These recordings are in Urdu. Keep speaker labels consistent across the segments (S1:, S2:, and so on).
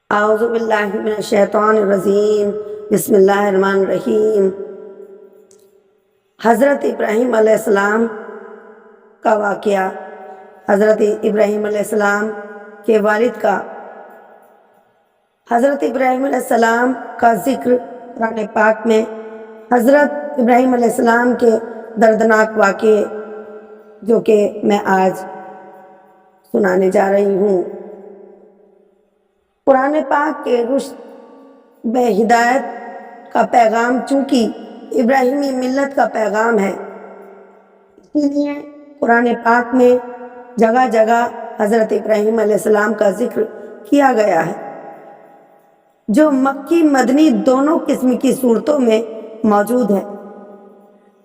S1: اعوذ باللہ من الشیطان الرجیم، بسم اللہ الرحمن الرحیم۔ حضرت ابراہیم علیہ السلام کا واقعہ، حضرت ابراہیم علیہ السلام کے والد کا حضرت ابراہیم علیہ السلام کا ذکر قرآن پاک میں حضرت ابراہیم علیہ السلام کے دردناک واقعے جو کہ میں آج سنانے جا رہی ہوں۔ قرآن پاک کے رشد بے ہدایت کا پیغام چونکہ ابراہیمی ملت کا پیغام ہے، اسی لیے قرآن پاک میں جگہ جگہ حضرت ابراہیم علیہ السلام کا ذکر کیا گیا ہے، جو مکی مدنی دونوں قسم کی صورتوں میں موجود ہے،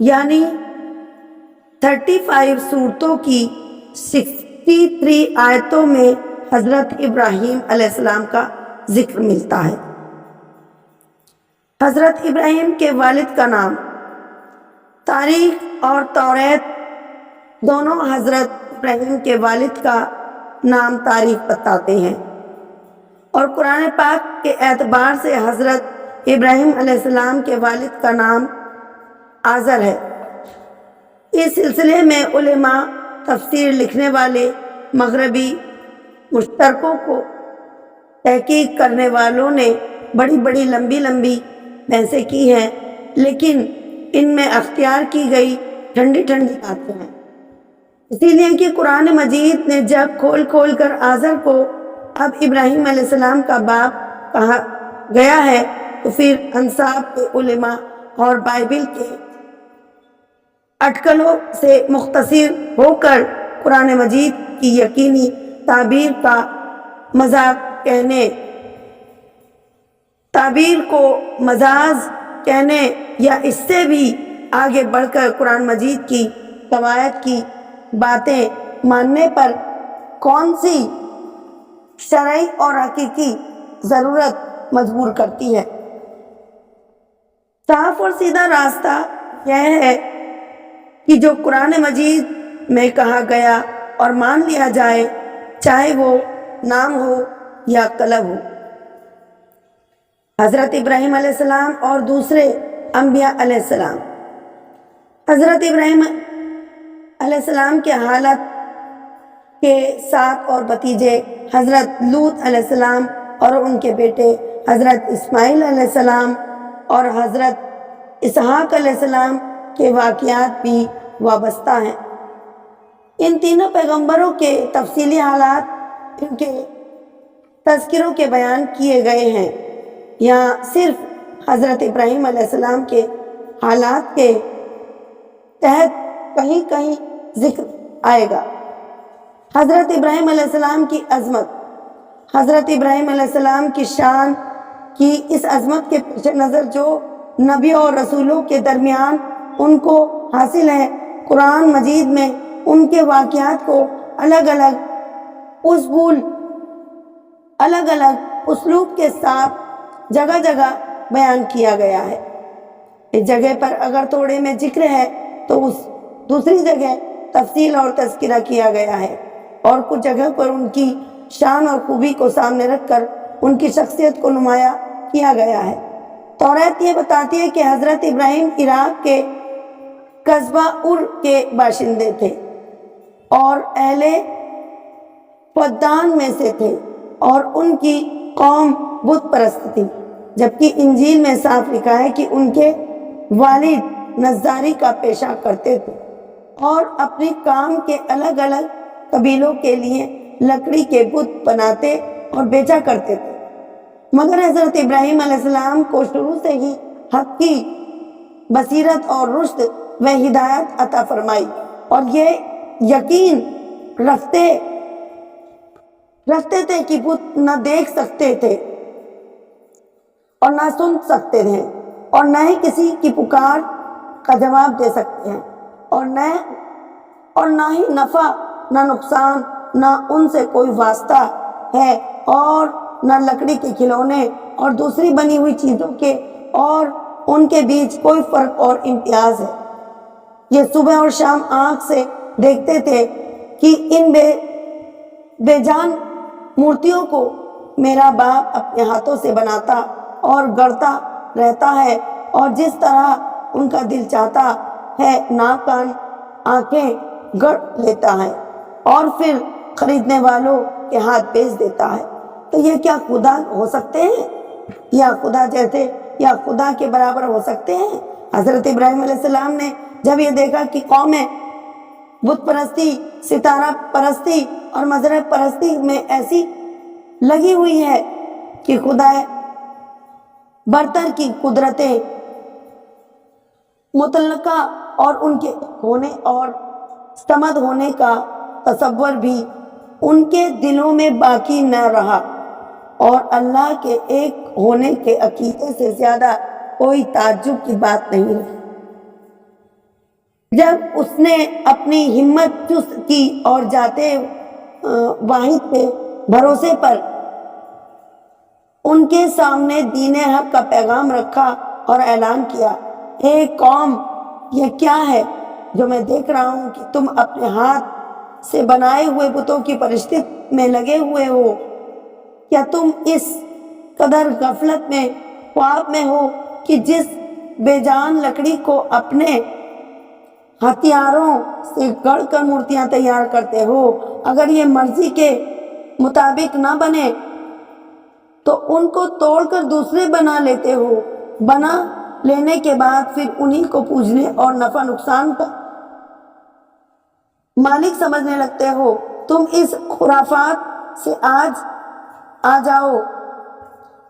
S1: یعنی 35 صورتوں کی 63 آیتوں میں حضرت ابراہیم علیہ السلام کا ذکر ملتا ہے۔ حضرت ابراہیم کے والد کا نام، تاریخ اور توریت دونوں حضرت ابراہیم کے والد کا نام تاریخ بتاتے ہیں، اور قرآن پاک کے اعتبار سے حضرت ابراہیم علیہ السلام کے والد کا نام آزر ہے۔ اس سلسلے میں علماء، تفسیر لکھنے والے، مغربی مشترکوں کو تحقیق کرنے والوں نے بڑی بڑی لمبی بحثیں کی ہیں، لیکن ان میں اختیار کی گئی ٹھنڈی باتیں ہیں، اسی لیے کہ قرآن مجید نے جب کھول کر آزر کو اب ابراہیم علیہ السلام کا باپ کہا گیا ہے، تو پھر انساب کے علماء اور بائبل کے اٹکلوں سے مختصر ہو کر قرآن مجید کی یقینی تعبیر کو مجاز کہنے یا اس سے بھی آگے بڑھ کر قرآن مجید کی قواعد کی باتیں ماننے پر کون سی شرعی اور حقیقی ضرورت مجبور کرتی ہے۔ صاف اور سیدھا راستہ یہ ہے کہ جو قرآن مجید میں کہا گیا اور مان لیا جائے، چاہے وہ نام ہو یا قلم ہو۔ حضرت ابراہیم علیہ السلام اور دوسرے انبیاء علیہ السلام۔ حضرت ابراہیم علیہ السلام کے حالت کے 7 اور بھتیجے، حضرت لوط علیہ السلام اور ان کے بیٹے حضرت اسماعیل علیہ السلام اور حضرت اسحاق علیہ السلام کے واقعات بھی وابستہ ہیں۔ ان تینوں پیغمبروں کے تفصیلی حالات ان کے تذکروں کے بیان کیے گئے ہیں، یہاں صرف حضرت ابراہیم علیہ السلام کے حالات کے تحت کہیں ذکر آئے گا۔ حضرت ابراہیم علیہ السلام کی عظمت، حضرت ابراہیم علیہ السلام کی شان کی اس عظمت کے پیش نظر جو نبیوں اور رسولوں کے درمیان ان کو حاصل ہے، قرآن مجید میں ان کے واقعات کو الگ الگ اسلوب کے ساتھ جگہ جگہ بیان کیا گیا ہے۔ اس جگہ پر اگر تھوڑے میں ذکر ہے تو اس دوسری جگہ تفصیل اور تذکرہ کیا گیا ہے، اور کچھ جگہ پر ان کی شان اور خوبی کو سامنے رکھ کر ان کی شخصیت کو نمایاں کیا گیا ہے۔ توریت یہ بتاتی ہے کہ حضرت ابراہیم عراق کے قصبہ ار کے باشندے تھے اور اہل پدان میں سے تھے، اور ان کی قوم بت پرست تھی، جبکہ انجیل میں صاف لکھا ہے کہ ان کے والد نجاری کا پیشہ کرتے تھے اور اپنی کام کے الگ قبیلوں کے لیے لکڑی کے بت بناتے اور بیچا کرتے تھے، مگر حضرت ابراہیم علیہ السلام کو شروع سے ہی حق کی بصیرت اور رشد و ہدایت عطا فرمائی، اور یہ یقین رکھتے تھے کہ بت نہ دیکھ سکتے تھے اور نہ سن سکتے تھے، اور نہ ہی کسی کی پکار کا جواب دے سکتے ہیں، اور نہ ہی نفع نہ نقصان، نہ ان سے کوئی واسطہ ہے، اور نہ لکڑی کے کھلونے اور دوسری بنی ہوئی چیزوں کے اور ان کے بیچ کوئی فرق اور امتیاز ہے۔ یہ صبح اور شام آنکھ سے دیکھتے تھے کہ ان بے جان مورتیوں کو میرا باپ اپنے ہاتھوں سے بناتا اور گڑتا رہتا ہے، اور جس طرح ان کا دل چاہتا ہے ناک کان آنکھیں گڑ لیتا ہے اور پھر خریدنے والوں کے ہاتھ بیچ دیتا ہے۔ تو یہ کیا خدا ہو سکتے ہیں؟ یا خدا جیسے یا خدا کے برابر ہو سکتے ہیں؟ حضرت ابراہیم علیہ السلام نے جب یہ دیکھا کہ قومیں بت پرستی، ستارہ پرستی اور مذہب پرستی میں ایسی لگی ہوئی ہے کہ خدا برتر کی قدرتیں مطلقہ اور ان کے ہونے اور سمد ہونے کا تصور بھی ان کے دلوں میں باقی نہ رہا، اور اللہ کے ایک ہونے کے عقیدے سے زیادہ کوئی تعجب کی بات نہیں رہی۔ جب اس نے اپنی ہمت چست کی اور جاتے واحد کے بھروسے پر ان کے سامنے دین حق کا پیغام رکھا اور اعلان کیا، اے قوم، یہ کیا ہے جو میں دیکھ رہا ہوں کہ تم اپنے ہاتھ سے بنائے ہوئے بتوں کی پرستش میں لگے ہوئے ہو؟ کیا تم اس قدر غفلت میں، خواب میں ہو کہ جس بے جان لکڑی کو اپنے ہتھیاروں سے گڑھ کر مورتیاں تیار کرتے ہو، اگر یہ مرضی کے مطابق نہ بنے تو ان کو توڑ کر دوسرے بنا لیتے ہو، بنا لینے کے بعد پھر انہی کو پوجنے اور نفع نقصان کا مالک سمجھنے لگتے ہو۔ تم اس خرافات سے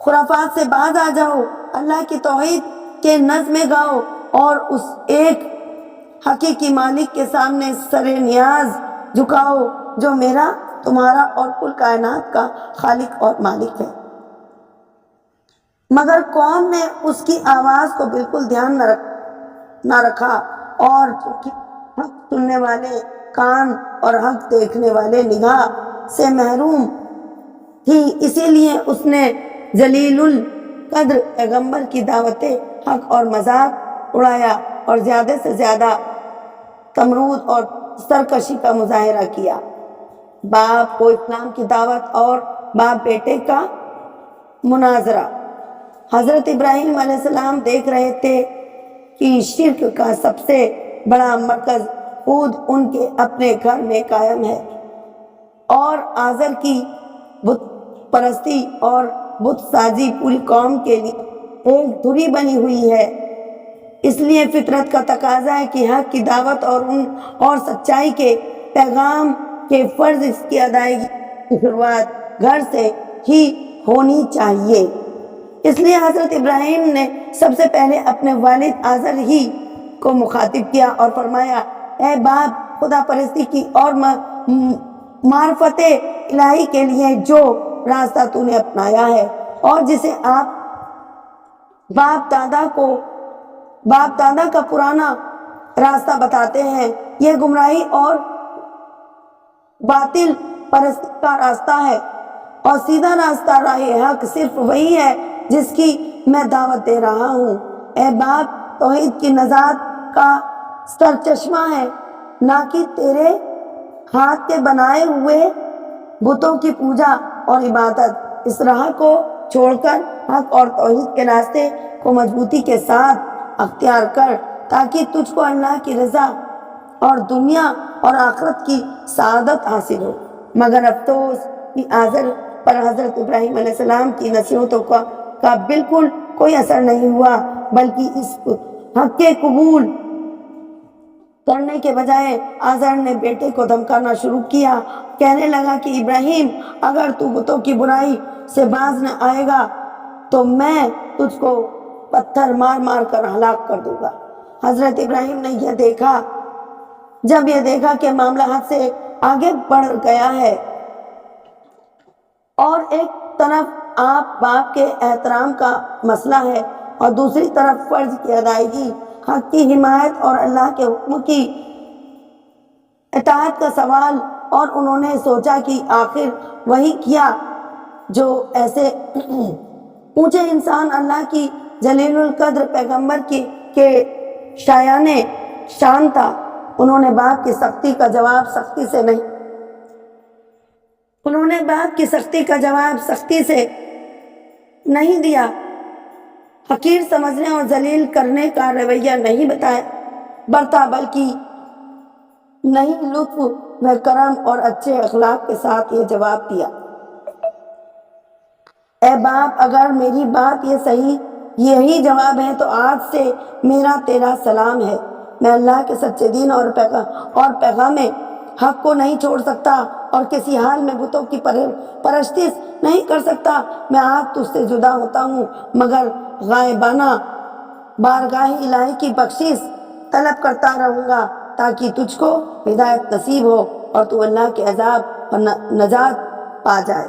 S1: خرافات سے باز آ جاؤ، اللہ کی توحید کے نظمیں گاؤ اور اس ایک حقیقی مالک کے سامنے سر نیاز جھکاؤ جو میرا، تمہارا اور کل کائنات کا خالق اور مالک ہے۔ مگر قوم نے اس کی آواز کو بالکل دھیان نہ رکھا، اور چونکہ حق سننے والے کان اور حق دیکھنے والے نگاہ سے محروم تھی، اسی لیے اس نے جلیل القدر پیغمبر کی دعوت حق اور مذاق اڑایا اور زیادہ سے زیادہ تمرد اور سرکشی کا مظاہرہ کیا۔ باپ کو اسلام کی دعوت اور باپ بیٹے کا مناظرہ۔ حضرت ابراہیم علیہ السلام دیکھ رہے تھے کہ شرک کا سب سے بڑا مرکز خود ان کے اپنے گھر میں قائم ہے، اور آزر کی بت پرستی اور بت سازی پوری قوم کے لیے ایک دھری بنی ہوئی ہے۔ اس لیے فطرت کا تقاضا ہے کہ حق کی دعوت اور سچائی کے پیغام کے فرض کی ادائیگی کی شروعات گھر سے ہی ہونی چاہیے۔ اس لیے حضرت ابراہیم نے سب سے پہلے اپنے والد آزر ہی کو مخاطب کیا اور فرمایا، اے باپ، خدا پرستی کی اور معرفت الہی کے لیے جو راستہ تو نے اپنایا ہے اور جسے آپ باپ دادا کا پرانا راستہ بتاتے ہیں، یہ گمراہی اور باطل پرستی کا راستہ ہے، اور سیدھا راستہ راہ حق صرف وہی ہے جس کی میں دعوت دے رہا ہوں۔ اے باپ، توحید کی نجات کا سرچشمہ ہے، نہ کہ تیرے ہاتھ کے بنائے ہوئے بتوں کی پوجا اور عبادت۔ اس راہ کو چھوڑ کر حق اور توحید کے راستے کو مضبوطی کے ساتھ اختیار کر، تاکہ تجھ کو اللہ کی رضا اور دنیا اور آخرت کی سعادت حاصل ہو۔ مگر افسوس کہ آزر پر حضرت ابراہیم علیہ السلام کی نصیحتوں کا بالکل کوئی اثر نہیں ہوا، بلکہ اس حق کے قبول کرنے کے بجائے آزر نے بیٹے کو دھمکانا شروع کیا، کہنے لگا کہ ابراہیم، اگر تو بتوں کی برائی سے باز نہ آئے گا تو میں تجھ کو پتھر مار مار کر ہلاک کر دوں گا۔ حضرت ابراہیم نے جب یہ دیکھا کہ معاملہ حد سے آگے بڑھ گیا ہے، اور ایک طرف آپ باپ کے احترام کا مسئلہ ہے اور دوسری طرف فرض کی ادائیگی، حق کی حمایت اور اللہ کے حکم کی اطاعت کا سوال، اور انہوں نے سوچا کہ آخر وہی کیا جو ایسے اونچے انسان اللہ کی جلیل القدر پیغمبر کے شایان شان تھا۔ انہوں نے باپ کی سختی کا جواب سختی سے نہیں انہوں نے باپ کی سختی کا جواب سختی سے نہیں دیا، حقیر سمجھنے اور ذلیل کرنے کا رویہ نہیں برتا، بلکہ نئی لطف و کرم اور اچھے اخلاق کے ساتھ یہ جواب دیا: اے باپ، اگر میری بات یہی جواب ہے تو آج سے میرا تیرا سلام ہے۔ میں اللہ کے سچے دین اور پیغام حق کو نہیں چھوڑ سکتا اور کسی حال میں بتوں کی پرستش نہیں کر سکتا۔ میں آج تجھ سے جدا ہوتا ہوں، مگر غائبانہ بارگاہ الہی کی بخشش طلب کرتا رہوں گا تاکہ تجھ کو ہدایت نصیب ہو اور تو اللہ کے عذاب اور نجات پا جائے۔